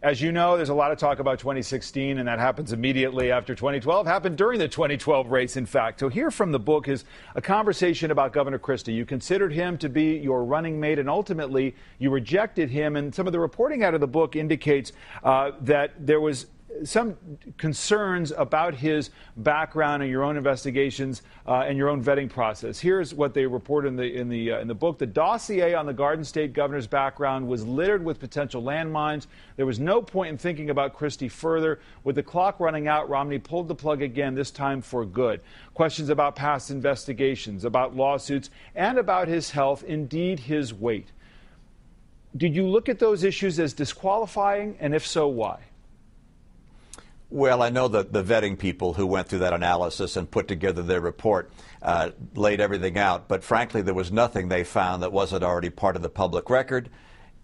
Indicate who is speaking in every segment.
Speaker 1: As you know, there's a lot of talk about 2016, and that happens immediately after 2012. Happened during the 2012 race, in fact. So here from the book is a conversation about Governor Christie. You considered him to be your running mate, and ultimately you rejected him. And some of the reporting out of the book indicates that there was some concerns about his background and your own investigations and your own vetting process. Here's what they report in the book. The dossier on the Garden State governor's background was littered with potential landmines. There was no point in thinking about Christie further. With the clock running out, Romney pulled the plug again, this time for good. Questions about past investigations, about lawsuits, and about his health, indeed his weight. Did you look at those issues as disqualifying, and if so, why?
Speaker 2: Well, I know that the vetting people who went through that analysis and put together their report laid everything out. But frankly, there was nothing they found that wasn't already part of the public record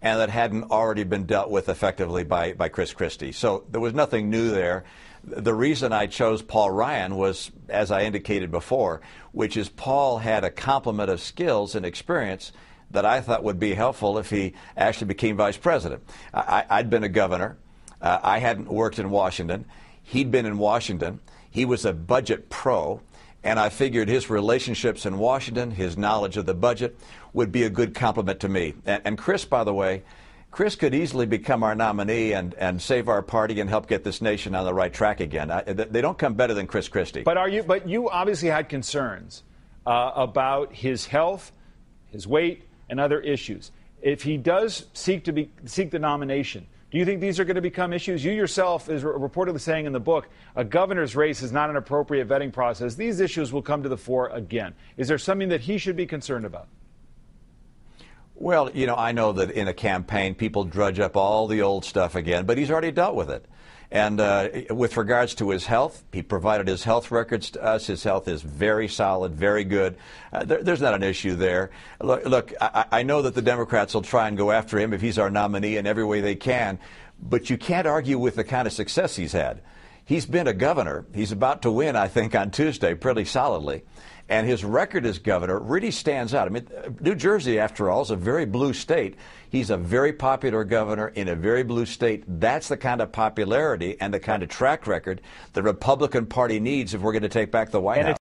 Speaker 2: and that hadn't already been dealt with effectively by Chris Christie. So there was nothing new there. The reason I chose Paul Ryan was, as I indicated before, which is Paul had a complement of skills and experience that I thought would be helpful if he actually became vice president. I'd been a governor. I hadn't worked in Washington. He'd been in Washington. He was a budget pro, and I figured his relationships in Washington, his knowledge of the budget, would be a good compliment to me. And Chris, by the way, Chris could easily become our nominee and save our party and help get this nation on the right track again. They don't come better than Chris Christie.
Speaker 1: But you obviously had concerns about his health, his weight, and other issues. If he does seek the nomination, do you think these are going to become issues? You yourself is reportedly saying in the book, a governor's race is not an appropriate vetting process. These issues will come to the fore again. Is there something that he should be concerned about?
Speaker 2: Well, you know, I know that in a campaign, people drudge up all the old stuff again, but he's already dealt with it. And with regards to his health, he provided his health records to us. His health is very solid, very good. There's not an issue there. Look, I know that the Democrats will try and go after him if he's our nominee in every way they can, but you can't argue with the kind of success he's had. He's been a governor. He's about to win, I think, on Tuesday pretty solidly. And his record as governor really stands out. I mean, New Jersey, after all, is a very blue state. He's a very popular governor in a very blue state. That's the kind of popularity and the kind of track record the Republican Party needs if we're going to take back the White House.